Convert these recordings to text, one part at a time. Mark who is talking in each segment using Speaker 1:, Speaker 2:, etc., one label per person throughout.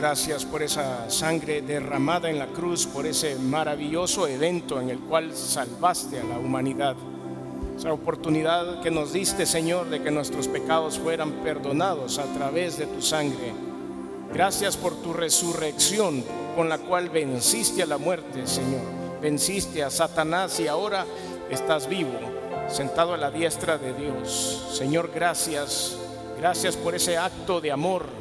Speaker 1: Gracias por esa sangre derramada en la cruz, por ese maravilloso evento en el cual salvaste a la humanidad. Esa oportunidad que nos diste, Señor, de que nuestros pecados fueran perdonados a través de tu sangre. Gracias por tu resurrección, con la cual venciste a la muerte, Señor. Venciste a Satanás y ahora estás vivo, sentado a la diestra de Dios. Señor, gracias. Gracias por ese acto de amor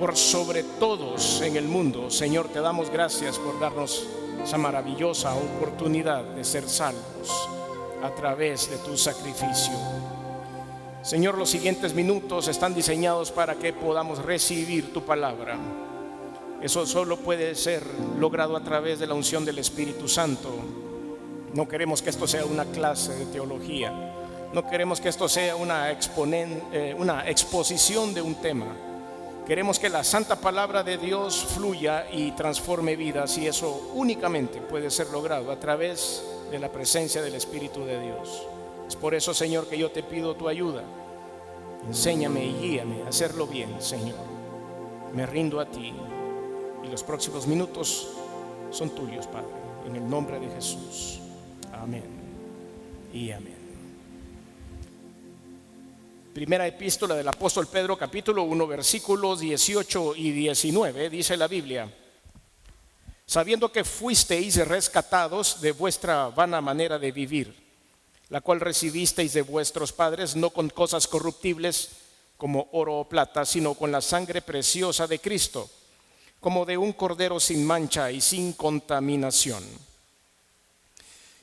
Speaker 1: por sobre todos en el mundo. Señor, te damos gracias por darnos esa maravillosa oportunidad de ser salvos a través de tu sacrificio. Señor, los siguientes minutos están diseñados para que podamos recibir tu palabra. Eso solo puede ser logrado a través de la unción del Espíritu Santo. No queremos que esto sea una clase de teología. No queremos que esto sea una exposición de un tema. Queremos que la santa palabra de Dios fluya y transforme vidas, y eso únicamente puede ser logrado a través de la presencia del Espíritu de Dios. Es por eso, Señor, que yo te pido tu ayuda. Enséñame y guíame a hacerlo bien, Señor. Me rindo a ti y los próximos minutos son tuyos, Padre, en el nombre de Jesús. Amén y amén. Primera epístola del apóstol Pedro, capítulo 1, versículos 18 y 19, dice la Biblia: sabiendo que fuisteis rescatados de vuestra vana manera de vivir, la cual recibisteis de vuestros padres, no con cosas corruptibles como oro o plata, sino con la sangre preciosa de Cristo, como de un cordero sin mancha y sin contaminación.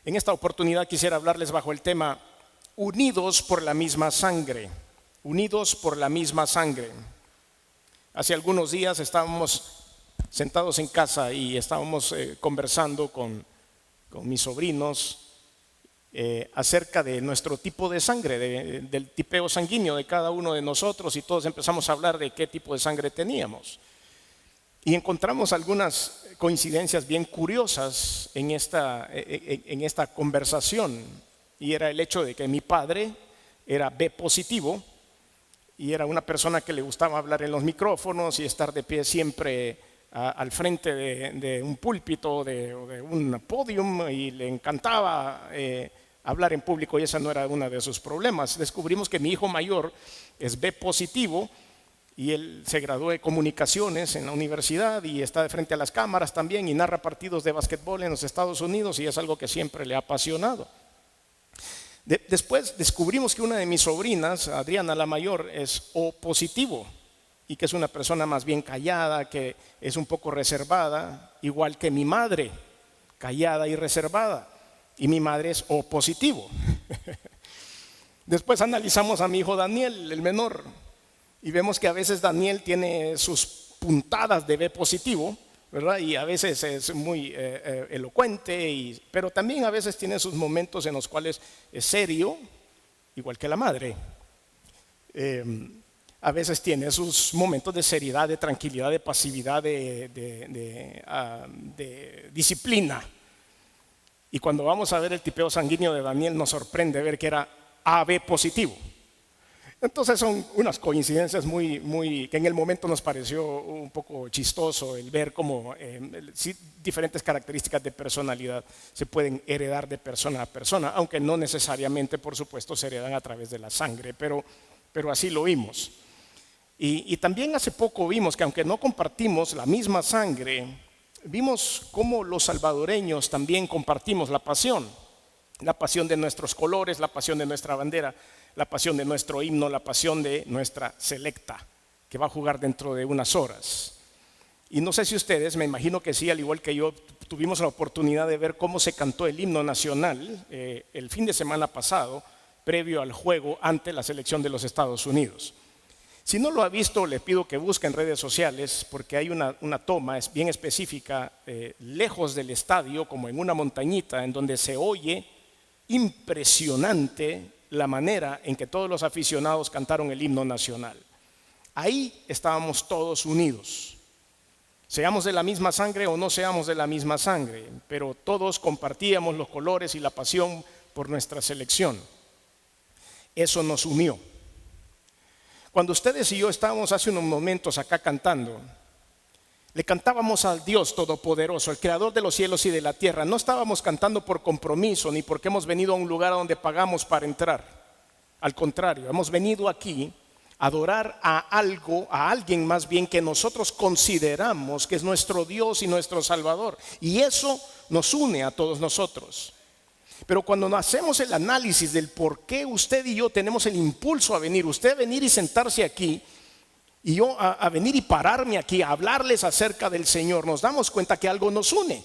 Speaker 1: En esta oportunidad quisiera hablarles bajo el tema unidos por la misma sangre. Unidos por la misma sangre. Hace algunos días estábamos sentados en casa y estábamos conversando con mis sobrinos acerca de nuestro tipo de sangre, del tipeo sanguíneo de cada uno de nosotros, y todos empezamos a hablar de qué tipo de sangre teníamos. Y encontramos algunas coincidencias bien curiosas en esta conversación. Y era el hecho de que mi padre era B positivo y era una persona que le gustaba hablar en los micrófonos y estar de pie siempre al frente de un púlpito o de un podium, y le encantaba hablar en público, y ese no era uno de sus problemas. Descubrimos que mi hijo mayor es B positivo y él se graduó de comunicaciones en la universidad y está de frente a las cámaras también y narra partidos de básquetbol en los Estados Unidos, y es algo que siempre le ha apasionado. Después descubrimos que una de mis sobrinas, Adriana la mayor, es O positivo, y que es una persona más bien callada, que es un poco reservada, igual que mi madre, callada y reservada, y mi madre es O positivo. Después analizamos a mi hijo Daniel, el menor, y vemos que a veces Daniel tiene sus puntadas de B positivo, ¿verdad? Y a veces es muy elocuente, pero también a veces tiene sus momentos en los cuales es serio, igual que la madre. A veces tiene sus momentos de seriedad, de tranquilidad, de pasividad, de disciplina. Y cuando vamos a ver el tipeo sanguíneo de Daniel, nos sorprende ver que era AB positivo. Entonces son unas coincidencias que en el momento nos pareció un poco chistoso el ver cómo diferentes características de personalidad se pueden heredar de persona a persona, aunque no necesariamente, por supuesto, se heredan a través de la sangre, pero así lo vimos. Y también hace poco vimos que aunque no compartimos la misma sangre, vimos cómo los salvadoreños también compartimos la pasión de nuestros colores, la pasión de nuestra bandera, la pasión de nuestro himno, la pasión de nuestra selecta, que va a jugar dentro de unas horas. Y no sé si ustedes, me imagino que sí, al igual que yo, tuvimos la oportunidad de ver cómo se cantó el himno nacional el fin de semana pasado, previo al juego ante la selección de los Estados Unidos. Si no lo ha visto, le pido que busque en redes sociales, porque hay una toma bien específica, lejos del estadio, como en una montañita, en donde se oye impresionante la manera en que todos los aficionados cantaron el himno nacional. Ahí estábamos todos unidos. Seamos de la misma sangre o no seamos de la misma sangre, pero todos compartíamos los colores y la pasión por nuestra selección. Eso nos unió. Cuando ustedes y yo estábamos hace unos momentos acá cantando, Le cantábamos al Dios Todopoderoso, el Creador de los cielos y de la tierra. No estábamos cantando por compromiso ni porque hemos venido a un lugar donde pagamos para entrar. Al contrario, hemos venido aquí a adorar a algo, a alguien más bien que nosotros consideramos que es nuestro Dios y nuestro Salvador. Y eso nos une a todos nosotros. Pero cuando hacemos el análisis del por qué usted y yo tenemos el impulso a venir, usted a venir y sentarse aquí, y yo a venir y pararme aquí a hablarles acerca del Señor, nos damos cuenta que algo nos une.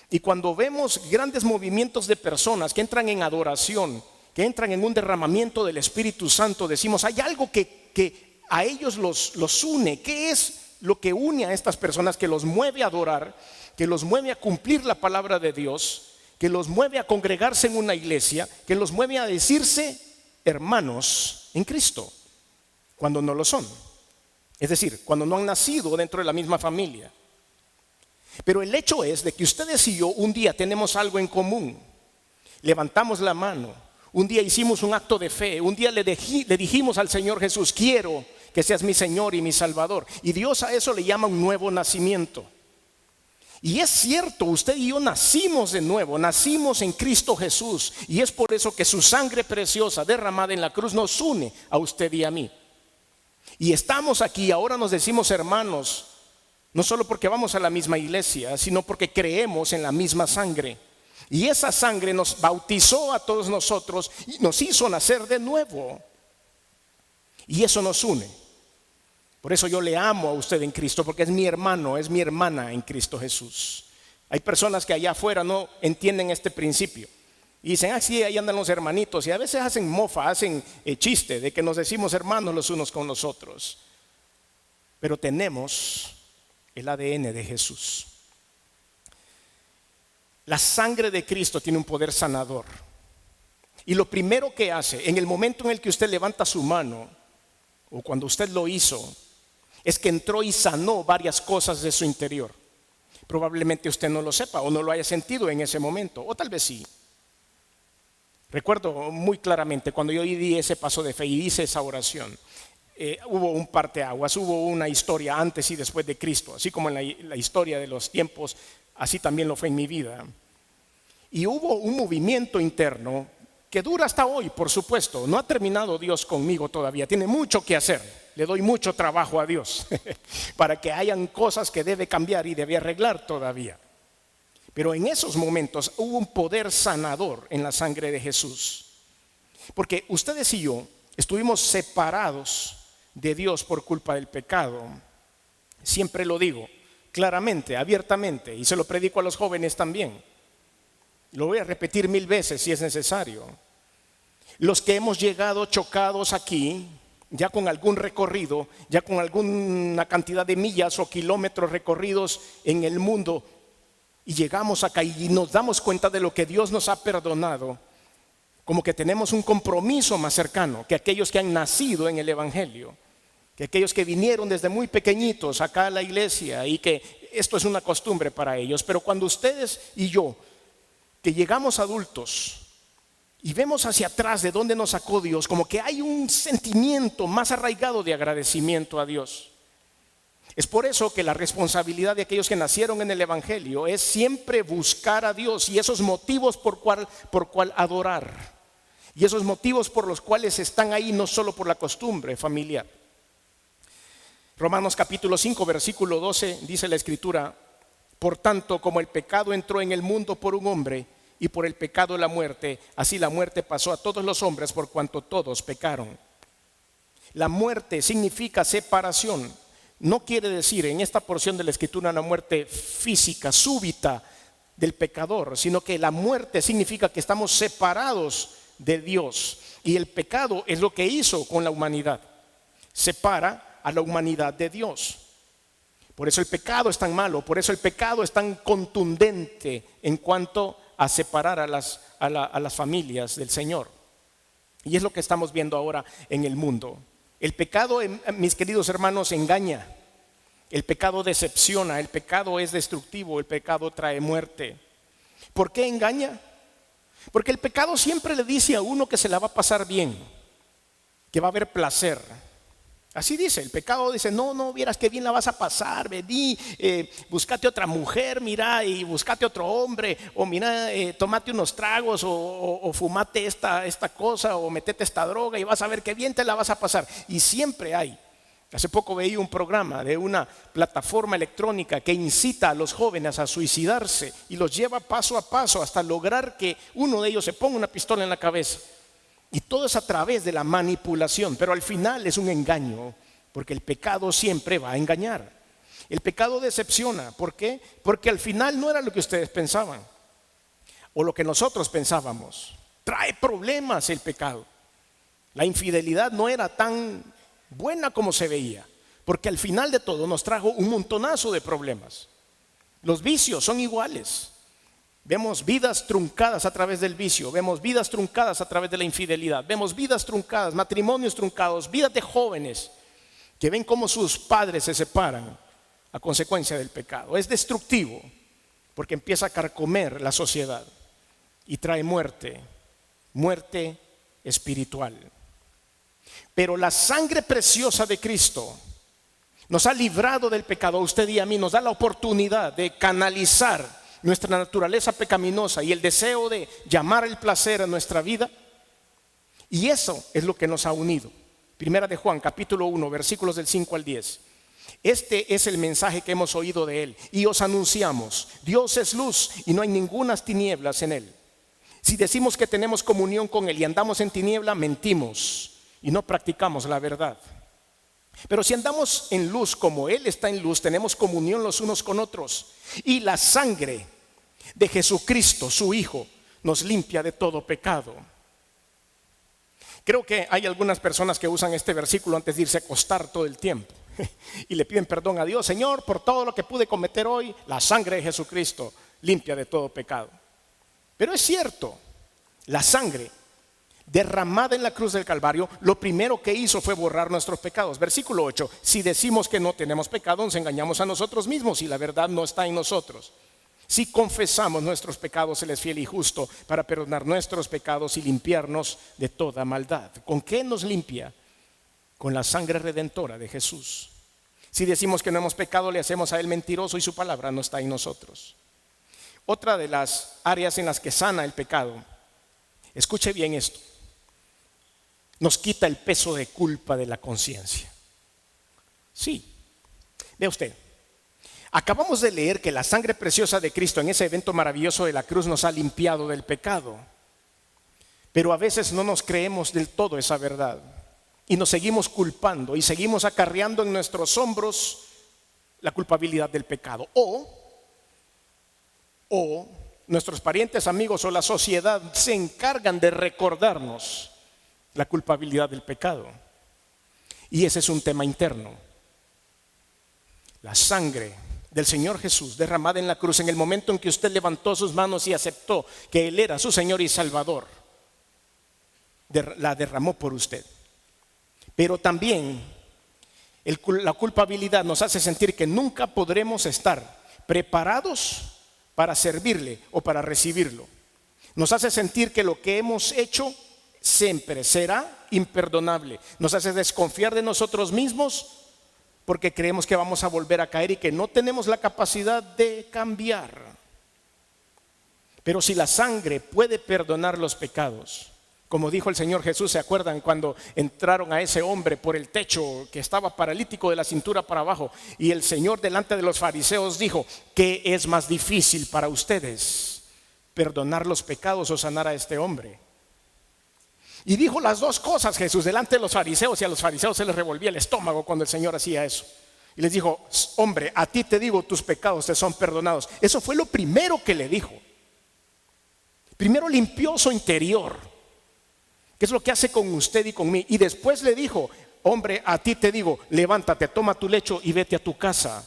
Speaker 1: Y cuando vemos grandes movimientos de personas que entran en adoración, que entran en un derramamiento del Espíritu Santo, decimos, hay algo que a ellos los une. ¿Qué es lo que une a estas personas, que los mueve a adorar, que los mueve a cumplir la palabra de Dios, que los mueve a congregarse en una iglesia, que los mueve a decirse hermanos en Cristo, cuando no lo son? Es decir, cuando no han nacido dentro de la misma familia. Pero el hecho es de que ustedes y yo un día tenemos algo en común. Levantamos la mano, un día hicimos un acto de fe, un día le dijimos al Señor Jesús, quiero que seas mi Señor y mi Salvador. Y Dios a eso le llama un nuevo nacimiento. Y es cierto, usted y yo nacimos de nuevo, nacimos en Cristo Jesús. Y es por eso que su sangre preciosa derramada en la cruz nos une a usted y a mí. Y estamos aquí, ahora nos decimos hermanos, no solo porque vamos a la misma iglesia, sino porque creemos en la misma sangre. Y esa sangre nos bautizó a todos nosotros y nos hizo nacer de nuevo. Y eso nos une. Por eso yo le amo a usted en Cristo, porque es mi hermano, es mi hermana en Cristo Jesús. Hay personas que allá afuera no entienden este principio. Y dicen, sí, ahí andan los hermanitos. Y a veces hacen mofa, hacen chiste de que nos decimos hermanos los unos con los otros. Pero tenemos el ADN de Jesús. La sangre de Cristo tiene un poder sanador. Y lo primero que hace, en el momento en el que usted levanta su mano, o cuando usted lo hizo, es que entró y sanó varias cosas de su interior. Probablemente usted no lo sepa o no lo haya sentido en ese momento, o tal vez sí. Recuerdo muy claramente cuando yo di ese paso de fe y hice esa oración, hubo un parteaguas, hubo una historia antes y después de Cristo, así como en la historia de los tiempos, así también lo fue en mi vida. Y hubo un movimiento interno que dura hasta hoy, por supuesto. No ha terminado Dios conmigo todavía, tiene mucho que hacer. Le doy mucho trabajo a Dios para que hayan cosas que debe cambiar y debe arreglar todavía. Pero en esos momentos hubo un poder sanador en la sangre de Jesús. Porque ustedes y yo estuvimos separados de Dios por culpa del pecado. Siempre lo digo claramente, abiertamente, y se lo predico a los jóvenes también. Lo voy a repetir 1000 veces si es necesario. Los que hemos llegado chocados aquí, ya con algún recorrido, ya con alguna cantidad de millas o kilómetros recorridos en el mundo, y llegamos acá y nos damos cuenta de lo que Dios nos ha perdonado, como que tenemos un compromiso más cercano que aquellos que han nacido en el Evangelio, que aquellos que vinieron desde muy pequeñitos acá a la iglesia y que esto es una costumbre para ellos. Pero cuando ustedes y yo, que llegamos adultos y vemos hacia atrás de dónde nos sacó Dios, como que hay un sentimiento más arraigado de agradecimiento a Dios. Es por eso que la responsabilidad de aquellos que nacieron en el Evangelio es siempre buscar a Dios y esos motivos por cual adorar. Y esos motivos por los cuales están ahí no solo por la costumbre familiar. Romanos capítulo 5 versículo 12 dice la Escritura: por tanto, como el pecado entró en el mundo por un hombre, y por el pecado la muerte, así la muerte pasó a todos los hombres por cuanto todos pecaron. La muerte significa separación. No quiere decir en esta porción de la Escritura una muerte física, súbita del pecador, sino que la muerte significa que estamos separados de Dios. Y el pecado es lo que hizo con la humanidad. Separa a la humanidad de Dios. Por eso el pecado es tan malo, por eso el pecado es tan contundente en cuanto a separar a las familias del Señor. Y es lo que estamos viendo ahora en el mundo. El pecado, mis queridos hermanos, engaña. El pecado decepciona, el pecado es destructivo, el pecado trae muerte. ¿Por qué engaña? Porque el pecado siempre le dice a uno que se la va a pasar bien, que va a haber placer. Así dice, el pecado dice, no, vieras qué bien la vas a pasar, vení, búscate otra mujer, mira, y búscate otro hombre, o mira, tomate unos tragos, o fumate esta cosa, o metete esta droga, y vas a ver qué bien te la vas a pasar. Y siempre hay. Hace poco veía un programa de una plataforma electrónica que incita a los jóvenes a suicidarse y los lleva paso a paso hasta lograr que uno de ellos se ponga una pistola en la cabeza. Y todo es a través de la manipulación, pero al final es un engaño, porque el pecado siempre va a engañar. El pecado decepciona. ¿Por qué? Porque al final no era lo que ustedes pensaban o lo que nosotros pensábamos. Trae problemas el pecado. La infidelidad no era tan buena como se veía, porque al final de todo nos trajo un montonazo de problemas. Los vicios son iguales. Vemos vidas truncadas a través del vicio, vemos vidas truncadas a través de la infidelidad, vemos vidas truncadas, matrimonios truncados, vidas de jóvenes que ven cómo sus padres se separan a consecuencia del pecado. Es destructivo porque empieza a carcomer la sociedad y trae muerte espiritual. Pero la sangre preciosa de Cristo nos ha librado del pecado a usted y a mí, nos da la oportunidad de canalizar nuestra naturaleza pecaminosa y el deseo de llamar el placer a nuestra vida. Y eso es lo que nos ha unido. Primera de Juan, capítulo 1, versículos del 5 al 10. Este es el mensaje que hemos oído de él y os anunciamos: Dios es luz y no hay ningunas tinieblas en él. Si decimos que tenemos comunión con él y andamos en tiniebla, mentimos y no practicamos la verdad. Pero si andamos en luz como él está en luz, tenemos comunión los unos con otros, y la sangre de Jesucristo, su Hijo, nos limpia de todo pecado. Creo que hay algunas personas que usan este versículo antes de irse a acostar todo el tiempo y le piden perdón a Dios: Señor, por todo lo que pude cometer hoy, la sangre de Jesucristo limpia de todo pecado. Pero es cierto, la sangre derramada en la cruz del Calvario, lo primero que hizo fue borrar nuestros pecados. Versículo 8: si decimos que no tenemos pecado, nos engañamos a nosotros mismos y la verdad no está en nosotros. Si confesamos nuestros pecados, Él es fiel y justo para perdonar nuestros pecados y limpiarnos de toda maldad. ¿Con qué nos limpia? Con la sangre redentora de Jesús. Si decimos que no hemos pecado, le hacemos a Él mentiroso y su palabra no está en nosotros. Otra de las áreas en las que sana el pecado, escuche bien esto: nos quita el peso de culpa de la conciencia. Sí, vea usted, acabamos de leer que la sangre preciosa de Cristo en ese evento maravilloso de la cruz nos ha limpiado del pecado. Pero a veces no nos creemos del todo esa verdad y nos seguimos culpando y seguimos acarreando en nuestros hombros la culpabilidad del pecado. O nuestros parientes, amigos o la sociedad se encargan de recordarnos la culpabilidad del pecado. Y ese es un tema interno. La sangre del Señor Jesús derramada en la cruz, en el momento en que usted levantó sus manos y aceptó que Él era su Señor y Salvador, la derramó por usted. Pero también la culpabilidad nos hace sentir que nunca podremos estar preparados para servirle o para recibirlo. Nos hace sentir que lo que hemos hecho siempre será imperdonable. Nos hace desconfiar de nosotros mismos porque creemos que vamos a volver a caer y que no tenemos la capacidad de cambiar. Pero si la sangre puede perdonar los pecados, como dijo el Señor Jesús, ¿se acuerdan cuando entraron a ese hombre por el techo que estaba paralítico de la cintura para abajo? Y el Señor delante de los fariseos dijo: ¿qué es más difícil para ustedes, perdonar los pecados o sanar a este hombre? Y dijo las dos cosas Jesús delante de los fariseos, y a los fariseos se les revolvía el estómago cuando el Señor hacía eso. Y les dijo: hombre, a ti te digo, tus pecados te son perdonados. Eso fue lo primero que le dijo. Primero limpió su interior, que es lo que hace con usted y con mí. Y después le dijo: hombre, a ti te digo, levántate, toma tu lecho y vete a tu casa.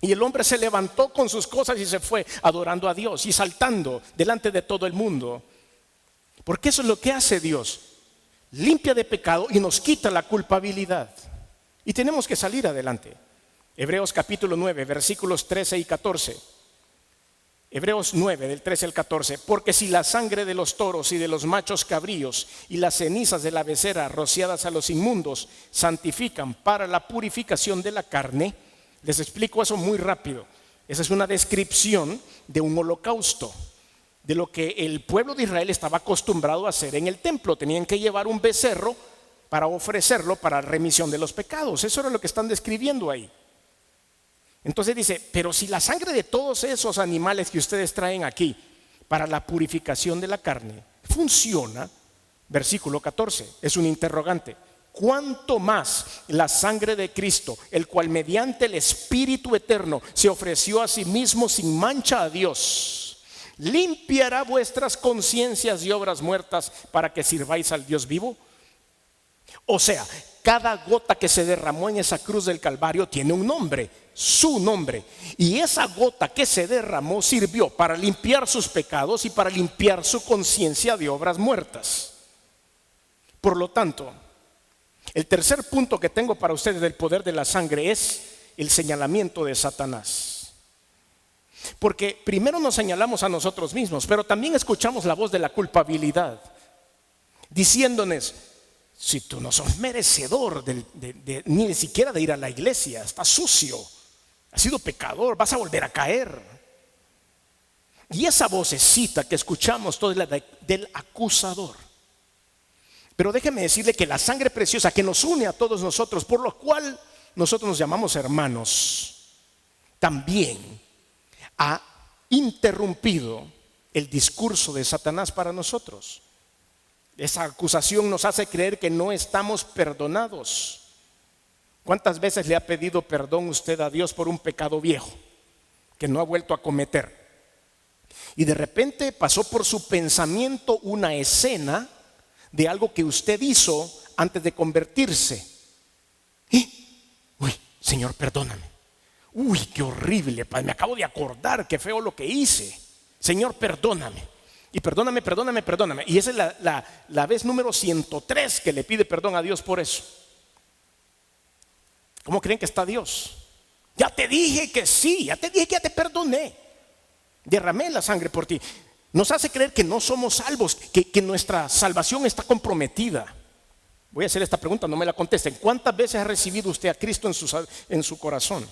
Speaker 1: Y el hombre se levantó con sus cosas y se fue adorando a Dios y saltando delante de todo el mundo. Porque eso es lo que hace Dios: limpia de pecado y nos quita la culpabilidad. Y tenemos que salir adelante. Hebreos capítulo 9, versículos 13 y 14. Hebreos 9, del 13 al 14. Porque si la sangre de los toros y de los machos cabríos y las cenizas de la becerra rociadas a los inmundos santifican para la purificación de la carne, les explico eso muy rápido. Esa es una descripción de un holocausto, de lo que el pueblo de Israel estaba acostumbrado a hacer en el templo. Tenían que llevar un becerro para ofrecerlo para remisión de los pecados. Eso era lo que están describiendo ahí. Entonces dice, pero si la sangre de todos esos animales que ustedes traen aquí para la purificación de la carne funciona, versículo 14, es un interrogante. ¿Cuánto más la sangre de Cristo, el cual mediante el Espíritu eterno se ofreció a sí mismo sin mancha a Dios, limpiará vuestras conciencias y obras muertas para que sirváis al Dios vivo? O sea, cada gota que se derramó en esa cruz del Calvario tiene un nombre, su nombre. Y esa gota que se derramó sirvió para limpiar sus pecados y para limpiar su conciencia de obras muertas. Por lo tanto, el tercer punto que tengo para ustedes del poder de la sangre es el señalamiento de Satanás. Porque primero nos señalamos a nosotros mismos, pero también escuchamos la voz de la culpabilidad, diciéndonos: si tú no sos merecedor ni siquiera de ir a la iglesia, estás sucio, has sido pecador, vas a volver a caer. Y esa vocecita que escuchamos toda es la del acusador. Pero déjeme decirle que la sangre preciosa que nos une a todos nosotros, por lo cual nosotros nos llamamos hermanos, también ha interrumpido el discurso de Satanás para nosotros. Esa acusación nos hace creer que no estamos perdonados. ¿Cuántas veces le ha pedido perdón usted a Dios por un pecado viejo que no ha vuelto a cometer? Y de repente pasó por su pensamiento una escena de algo que usted hizo antes de convertirse. Uy, Señor, perdóname. Uy, qué horrible, me acabo de acordar, qué feo lo que hice. Señor, perdóname. Y perdóname. Y esa es la vez número 103 que le pide perdón a Dios por eso. ¿Cómo creen que está Dios? Ya te dije que sí, ya te dije que ya te perdoné. Derramé la sangre por ti. Nos hace creer que no somos salvos, que nuestra salvación está comprometida. Voy a hacer esta pregunta, no me la contesten. ¿Cuántas veces ha recibido usted a Cristo en su corazón?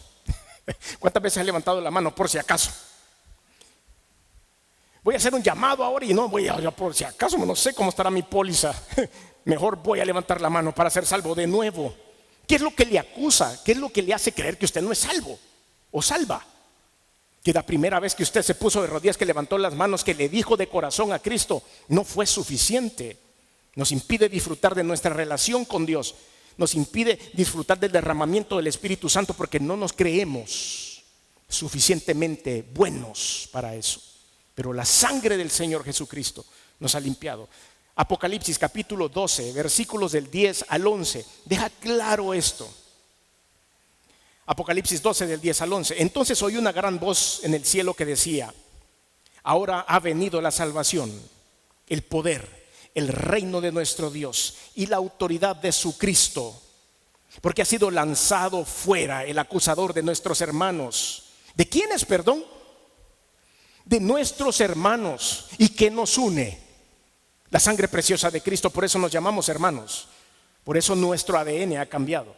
Speaker 1: ¿Cuántas veces ha levantado la mano por si acaso? Voy a hacer un llamado ahora y no voy a, por si acaso, no sé cómo estará mi póliza. Mejor voy a levantar la mano para ser salvo de nuevo. ¿Qué es lo que le acusa? ¿Qué es lo que le hace creer que usted no es salvo o salva? Que la primera vez que usted se puso de rodillas, que levantó las manos, que le dijo de corazón a Cristo, no fue suficiente. Nos impide disfrutar de nuestra relación con Dios. Nos impide disfrutar del derramamiento del Espíritu Santo porque no nos creemos suficientemente buenos para eso. Pero la sangre del Señor Jesucristo nos ha limpiado. Apocalipsis capítulo 12, versículos del 10 al 11, deja claro esto. Apocalipsis 12 del 10 al 11. Entonces oí una gran voz en el cielo que decía: ahora ha venido la salvación, el poder, el reino de nuestro Dios y la autoridad de su Cristo, porque ha sido lanzado fuera el acusador de nuestros hermanos. ¿De quiénes, perdón? De nuestros hermanos. ¿Y qué nos une? La sangre preciosa de Cristo. Por eso nos llamamos hermanos. Por eso nuestro ADN ha cambiado.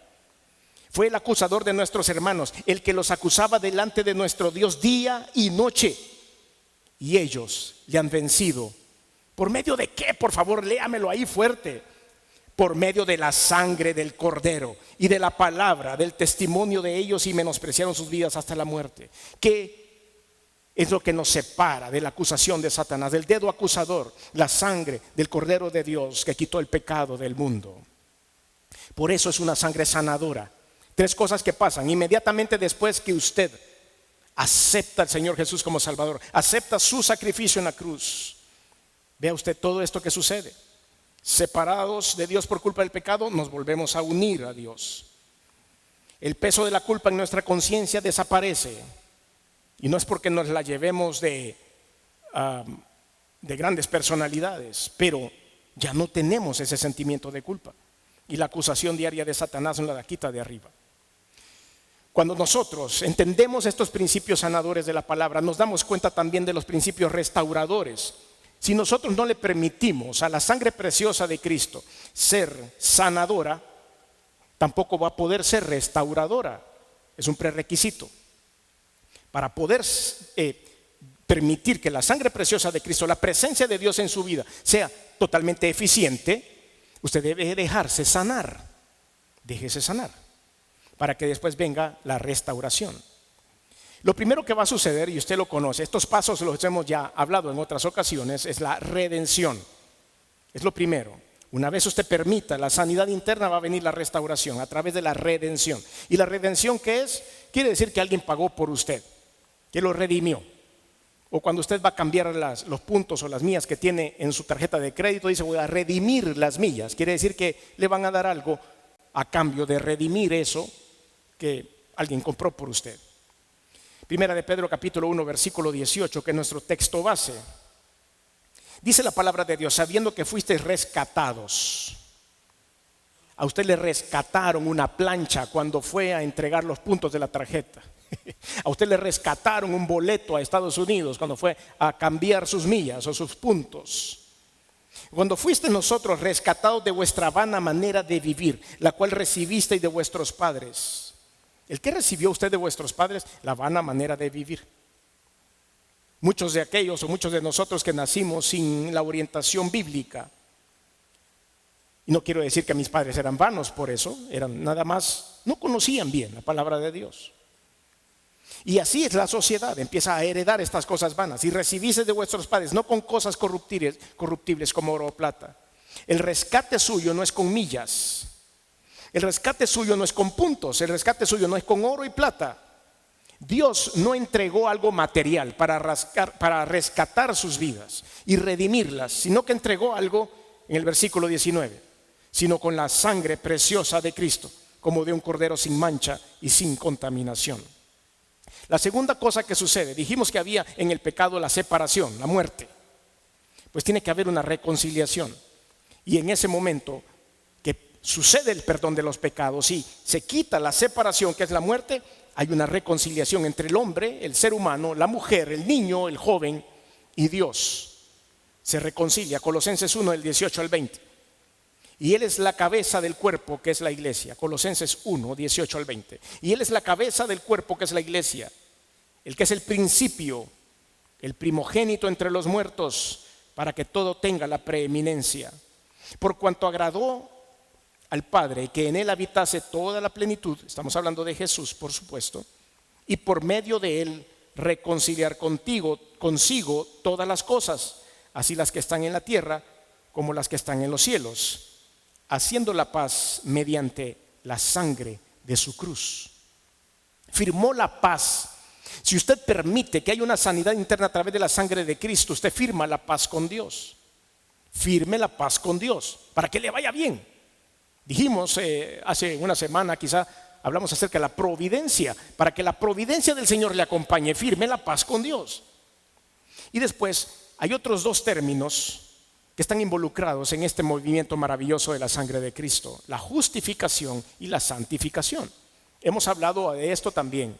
Speaker 1: Fue el acusador de nuestros hermanos, el que los acusaba delante de nuestro Dios día y noche. Y ellos le han vencido. ¿Por medio de qué? Por favor, léamelo ahí fuerte. Por medio de la sangre del Cordero y de la palabra del testimonio de ellos, y menospreciaron sus vidas hasta la muerte. ¿Qué es lo que nos separa de la acusación de Satanás, del dedo acusador? La sangre del Cordero de Dios que quitó el pecado del mundo. Por eso es una sangre sanadora. Tres cosas que pasan inmediatamente después que usted acepta al Señor Jesús como Salvador, acepta su sacrificio en la cruz. Vea usted todo esto que sucede. Separados de Dios por culpa del pecado, nos volvemos a unir a Dios. El peso de la culpa en nuestra conciencia desaparece. Y no es porque nos la llevemos de grandes personalidades, pero ya no tenemos ese sentimiento de culpa. Y la acusación diaria de Satanás nos la quita de arriba. Cuando nosotros entendemos estos principios sanadores de la palabra, nos damos cuenta también de los principios restauradores. Si nosotros no le permitimos a la sangre preciosa de Cristo ser sanadora, tampoco va a poder ser restauradora. Es un prerequisito. Para poder permitir que la sangre preciosa de Cristo, la presencia de Dios en su vida, sea totalmente eficiente, usted debe dejarse sanar. Déjese sanar, para que después venga la restauración. Lo primero que va a suceder, y usted lo conoce, estos pasos los hemos ya hablado en otras ocasiones, es la redención. Es lo primero. Una vez usted permita la sanidad interna, va a venir la restauración a través de la redención. ¿Y la redención qué es? Quiere decir que alguien pagó por usted, que lo redimió. O cuando usted va a cambiar los puntos o las millas que tiene en su tarjeta de crédito, dice voy a redimir las millas. Quiere decir que le van a dar algo a cambio de redimir eso que alguien compró por usted. Primera de Pedro capítulo 1 versículo 18, que es nuestro texto base. Dice la palabra de Dios, sabiendo que fuisteis rescatados. A usted le rescataron una plancha cuando fue a entregar los puntos de la tarjeta. A usted le rescataron un boleto a Estados Unidos cuando fue a cambiar sus millas o sus puntos. Cuando fuiste nosotros rescatados de vuestra vana manera de vivir, la cual recibisteis de vuestros padres. ¿El que recibió usted de vuestros padres? La vana manera de vivir. Muchos de aquellos o muchos de nosotros que nacimos sin la orientación bíblica. Y no quiero decir que mis padres eran vanos por eso, eran nada más, no conocían bien la palabra de Dios. Y así es la sociedad, empieza a heredar estas cosas vanas. Y recibiste de vuestros padres, no con cosas corruptibles como oro o plata. El rescate suyo no es con millas. El rescate suyo no es con puntos, el rescate suyo no es con oro y plata. Dios no entregó algo material para rescatar sus vidas y redimirlas, sino que entregó algo en el versículo 19, sino con la sangre preciosa de Cristo, como de un cordero sin mancha y sin contaminación. La segunda cosa que sucede, dijimos que había en el pecado la separación, la muerte. Pues tiene que haber una reconciliación. Y en ese momento sucede el perdón de los pecados y se quita la separación que es la muerte, hay una reconciliación entre el hombre, el ser humano, la mujer, el niño, el joven y Dios. Se reconcilia, Colosenses 1 del 18 al 20. Y Él es la cabeza del cuerpo que es la iglesia, Colosenses 1, 18 al 20. Y Él es la cabeza del cuerpo que es la iglesia, el que es el principio, el primogénito entre los muertos, para que todo tenga la preeminencia. Por cuanto agradó al Padre que en Él habitase toda la plenitud, estamos hablando de Jesús por supuesto, y por medio de Él reconciliar consigo todas las cosas, así las que están en la tierra como las que están en los cielos, haciendo la paz mediante la sangre de su cruz. Firmó la paz. Si usted permite que haya una sanidad interna a través de la sangre de Cristo, usted firma la paz con Dios. Firme la paz con Dios para que le vaya bien. Dijimos hace una semana, quizá hablamos acerca de la providencia, para que la providencia del Señor le acompañe, firme la paz con Dios. Y después hay otros dos términos que están involucrados en este movimiento maravilloso de la sangre de Cristo: la justificación y la santificación. Hemos hablado de esto también.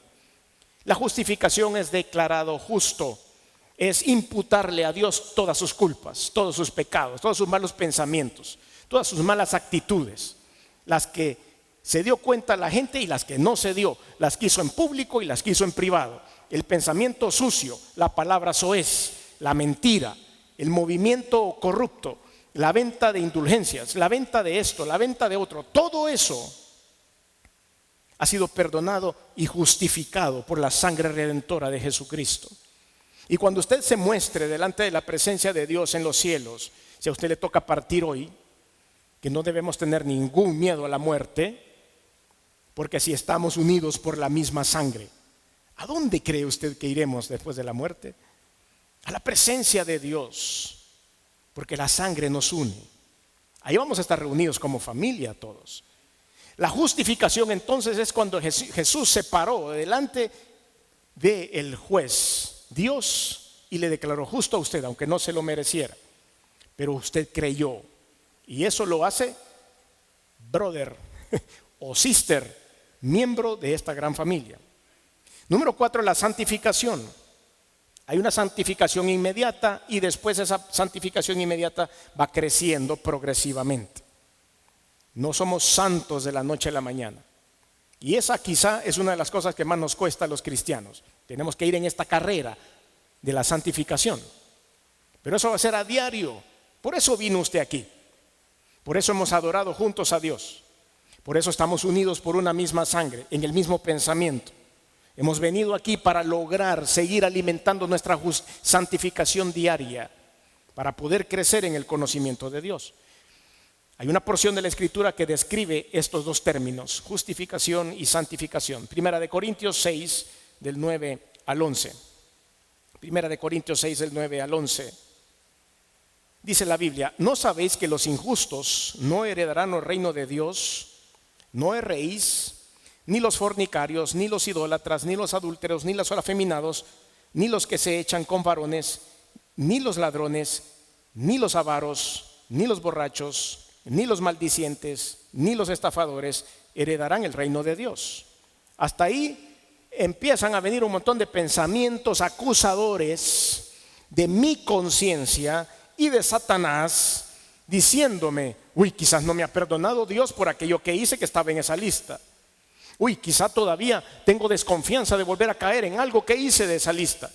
Speaker 1: La justificación es declarado justo, es imputarle a Dios todas sus culpas, todos sus pecados, todos sus malos pensamientos, todas sus malas actitudes, las que se dio cuenta la gente y las que no se dio, las que hizo en público y las que hizo en privado. El pensamiento sucio, la palabra soez, la mentira, el movimiento corrupto, la venta de indulgencias, la venta de esto, la venta de otro, todo eso ha sido perdonado y justificado por la sangre redentora de Jesucristo. Y cuando usted se muestre delante de la presencia de Dios en los cielos, si a usted le toca partir hoy, que no debemos tener ningún miedo a la muerte, porque si estamos unidos por la misma sangre, ¿a dónde cree usted que iremos después de la muerte? A la presencia de Dios, porque la sangre nos une. Ahí vamos a estar reunidos como familia todos. La justificación entonces es cuando Jesús se paró delante del juez, Dios, y le declaró justo a usted, aunque no se lo mereciera, pero usted creyó. Y eso lo hace brother o sister miembro de esta gran familia. Número 4, la santificación. Hay una santificación inmediata y después esa santificación inmediata va creciendo progresivamente. No somos santos de la noche a la mañana. Y esa quizá es una de las cosas que más nos cuesta a los cristianos. Tenemos que ir en esta carrera de la santificación. Pero eso va a ser a diario. Por eso vino usted aquí. Por eso hemos adorado juntos a Dios. Por eso estamos unidos por una misma sangre, en el mismo pensamiento. Hemos venido aquí para lograr seguir alimentando nuestra santificación diaria, para poder crecer en el conocimiento de Dios. Hay una porción de la Escritura que describe estos dos términos, justificación y santificación. Primera de Corintios 6, del 9 al 11. Primera de Corintios 6, del 9 al 11. Dice la Biblia: ¿no sabéis que los injustos no heredarán el reino de Dios? No erréis, ni los fornicarios, ni los idólatras, ni los adúlteros, ni los afeminados, ni los que se echan con varones, ni los ladrones, ni los avaros, ni los borrachos, ni los maldicientes, ni los estafadores heredarán el reino de Dios. Hasta ahí empiezan a venir un montón de pensamientos acusadores de mi conciencia y de Satanás, diciéndome: uy, quizás no me ha perdonado Dios por aquello que hice que estaba en esa lista. Uy, quizá todavía tengo desconfianza de volver a caer en algo que hice de esa lista.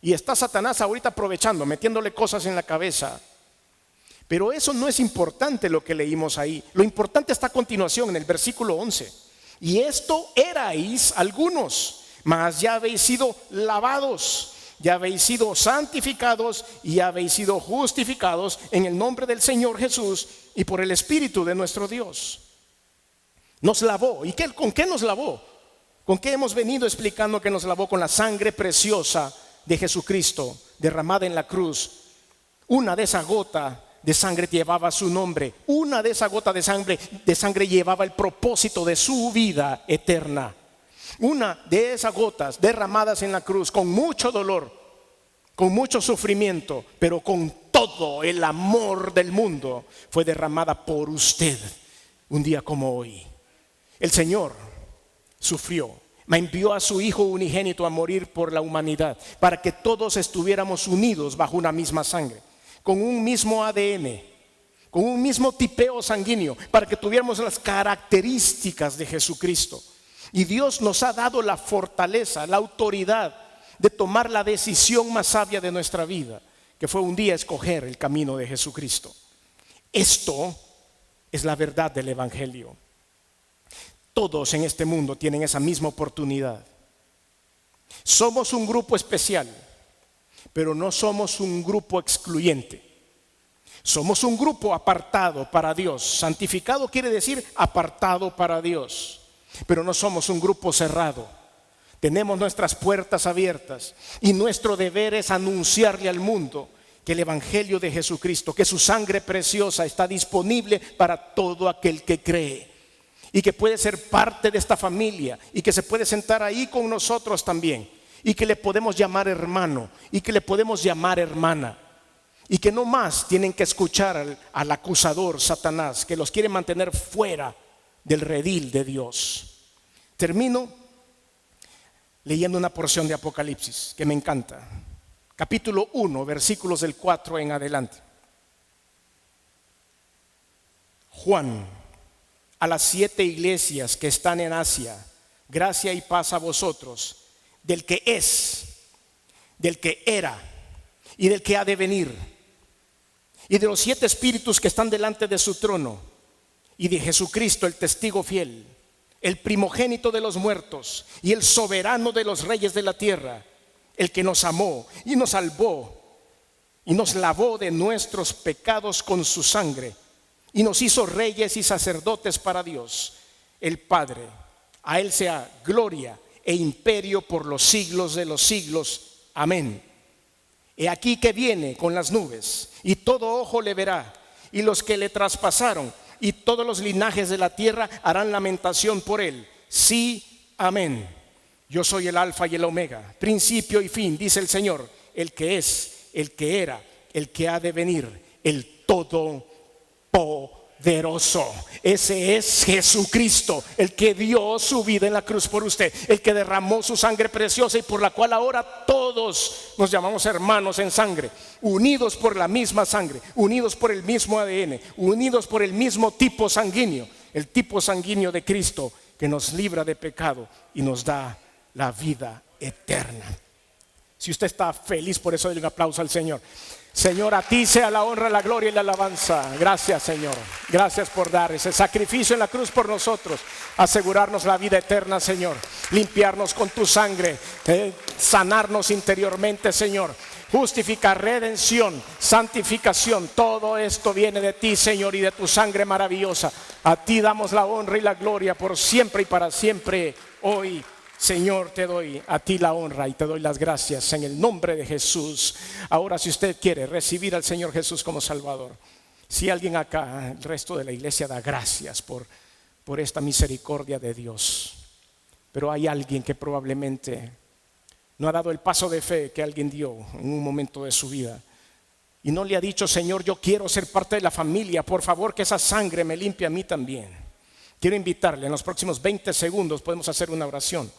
Speaker 1: Y está Satanás ahorita aprovechando, metiéndole cosas en la cabeza. Pero eso no es importante lo que leímos ahí. Lo importante está a continuación en el versículo 11. Y esto erais algunos, mas ya habéis sido lavados, ya habéis sido santificados y ya habéis sido justificados en el nombre del Señor Jesús y por el Espíritu de nuestro Dios. Nos lavó. ¿Y con qué nos lavó? ¿Con qué hemos venido explicando que nos lavó? Con la sangre preciosa de Jesucristo derramada en la cruz. Una de esas gotas de sangre llevaba su nombre. Una de esas gotas de sangre llevaba el propósito de su vida eterna. Una de esas gotas derramadas en la cruz, con mucho dolor, con mucho sufrimiento, pero con todo el amor del mundo, fue derramada por usted un día como hoy. El Señor sufrió, me envió a su Hijo unigénito a morir por la humanidad, para que todos estuviéramos unidos bajo una misma sangre, con un mismo ADN, con un mismo tipeo sanguíneo, para que tuviéramos las características de Jesucristo. Y Dios nos ha dado la fortaleza, la autoridad de tomar la decisión más sabia de nuestra vida, que fue un día escoger el camino de Jesucristo. Esto es la verdad del Evangelio. Todos en este mundo tienen esa misma oportunidad. Somos un grupo especial, pero no somos un grupo excluyente. Somos un grupo apartado para Dios. Santificado quiere decir apartado para Dios. Pero no somos un grupo cerrado. Tenemos nuestras puertas abiertas y nuestro deber es anunciarle al mundo que el Evangelio de Jesucristo, que su sangre preciosa está disponible para todo aquel que cree y que puede ser parte de esta familia y que se puede sentar ahí con nosotros también y que le podemos llamar hermano y que le podemos llamar hermana y que no más tienen que escuchar al acusador Satanás que los quiere mantener fuera del redil de Dios. Termino leyendo una porción de Apocalipsis que me encanta. Capítulo 1, versículos del 4 en adelante. Juan, a las 7 iglesias que están en Asia, gracia y paz a vosotros, del que es, del que era y del que ha de venir, y de los 7 espíritus que están delante de su trono, y de Jesucristo el testigo fiel, el primogénito de los muertos y el soberano de los reyes de la tierra, el que nos amó y nos salvó y nos lavó de nuestros pecados con su sangre y nos hizo reyes y sacerdotes para Dios el Padre. A él sea gloria e imperio por los siglos de los siglos. Amén. He aquí que viene con las nubes y todo ojo le verá, y los que le traspasaron y todos los linajes de la tierra harán lamentación por él. Sí, amén. Yo soy el alfa y el omega, principio y fin, dice el Señor, el que es, el que era, el que ha de venir, el todopoderoso. Ese es Jesucristo, el que dio su vida en la cruz por usted, el que derramó su sangre preciosa y por la cual ahora todos nos llamamos hermanos en sangre, unidos por la misma sangre, unidos por el mismo ADN, unidos por el mismo tipo sanguíneo, el tipo sanguíneo de Cristo, que nos libra de pecado y nos da la vida eterna. Si usted está feliz por eso, denle un aplauso al Señor. Señor, a ti sea la honra, la gloria y la alabanza. Gracias, Señor. Gracias por dar ese sacrificio en la cruz por nosotros, asegurarnos la vida eterna, Señor, limpiarnos con tu sangre, sanarnos interiormente, Señor, justificar, redención, santificación. Todo esto viene de ti, Señor, y de tu sangre maravillosa. A ti damos la honra y la gloria por siempre y para siempre. Hoy, Señor, te doy a ti la honra y te doy las gracias en el nombre de Jesús. Ahora, si usted quiere recibir al Señor Jesús como Salvador, si alguien acá, el resto de la iglesia da gracias por esta misericordia de Dios, pero hay alguien que probablemente no ha dado el paso de fe que alguien dio en un momento de su vida y no le ha dicho: Señor, yo quiero ser parte de la familia, por favor que esa sangre me limpie a mí también. Quiero invitarle, en los próximos 20 segundos podemos hacer una oración,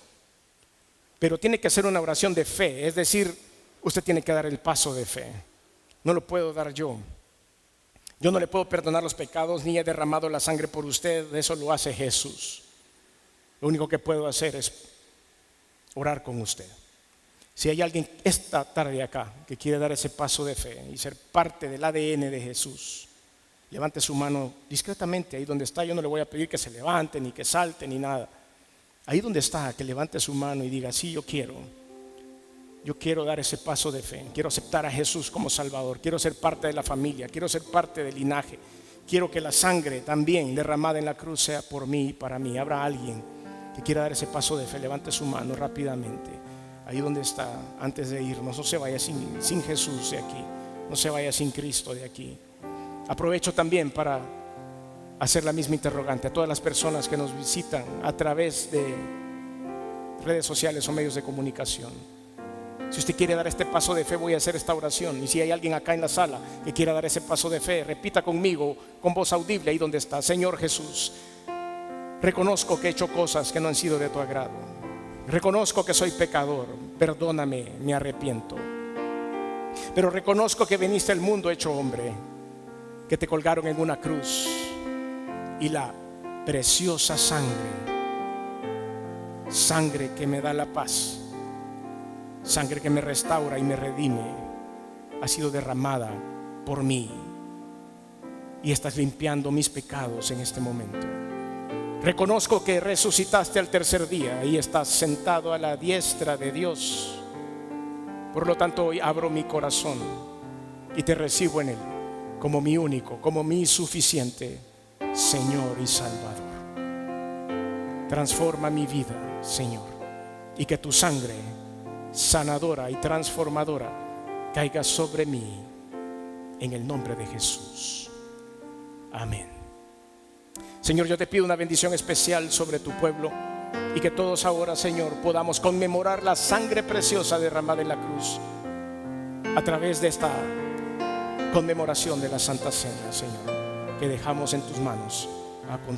Speaker 1: pero tiene que ser una oración de fe, es decir, usted tiene que dar el paso de fe. No lo puedo dar yo. Yo no le puedo perdonar los pecados, ni he derramado la sangre por usted, eso lo hace Jesús. Lo único que puedo hacer es orar con usted. Si hay alguien esta tarde acá que quiere dar ese paso de fe y ser parte del ADN de Jesús, levante su mano discretamente ahí donde está. Yo no le voy a pedir que se levante, ni que salte, ni nada. Ahí donde está, que levante su mano y diga: sí, yo quiero dar ese paso de fe, quiero aceptar a Jesús como Salvador, quiero ser parte de la familia, quiero ser parte del linaje, quiero que la sangre también derramada en la cruz sea por mí y para mí. ¿Habrá alguien que quiera dar ese paso de fe? Levante su mano rápidamente, ahí donde está, antes de irnos. No se vaya sin Jesús de aquí, no se vaya sin Cristo de aquí. Aprovecho también para hacer la misma interrogante a todas las personas que nos visitan a través de redes sociales o medios de comunicación. Si usted quiere dar este paso de fe, voy a hacer esta oración. Y si hay alguien acá en la sala que quiera dar ese paso de fe, repita conmigo con voz audible ahí donde está: Señor Jesús, reconozco que he hecho cosas que no han sido de tu agrado. Reconozco que soy pecador, perdóname, me arrepiento. Pero reconozco que viniste al mundo hecho hombre, que te colgaron en una cruz, y la preciosa sangre que me da la paz, sangre que me restaura y me redime, ha sido derramada por mí, y estás limpiando mis pecados en este momento. Reconozco que resucitaste al tercer día y estás sentado a la diestra de Dios. Por lo tanto, hoy abro mi corazón y te recibo en él como mi único, como mi suficiente Señor y Salvador. Transforma mi vida, Señor, y que tu sangre sanadora y transformadora caiga sobre mí en el nombre de Jesús. Amén. Señor, yo te pido una bendición especial sobre tu pueblo, y que todos ahora, Señor, podamos conmemorar la sangre preciosa derramada en la cruz a través de esta conmemoración de la Santa Cena, Señor, que dejamos en tus manos a continuación.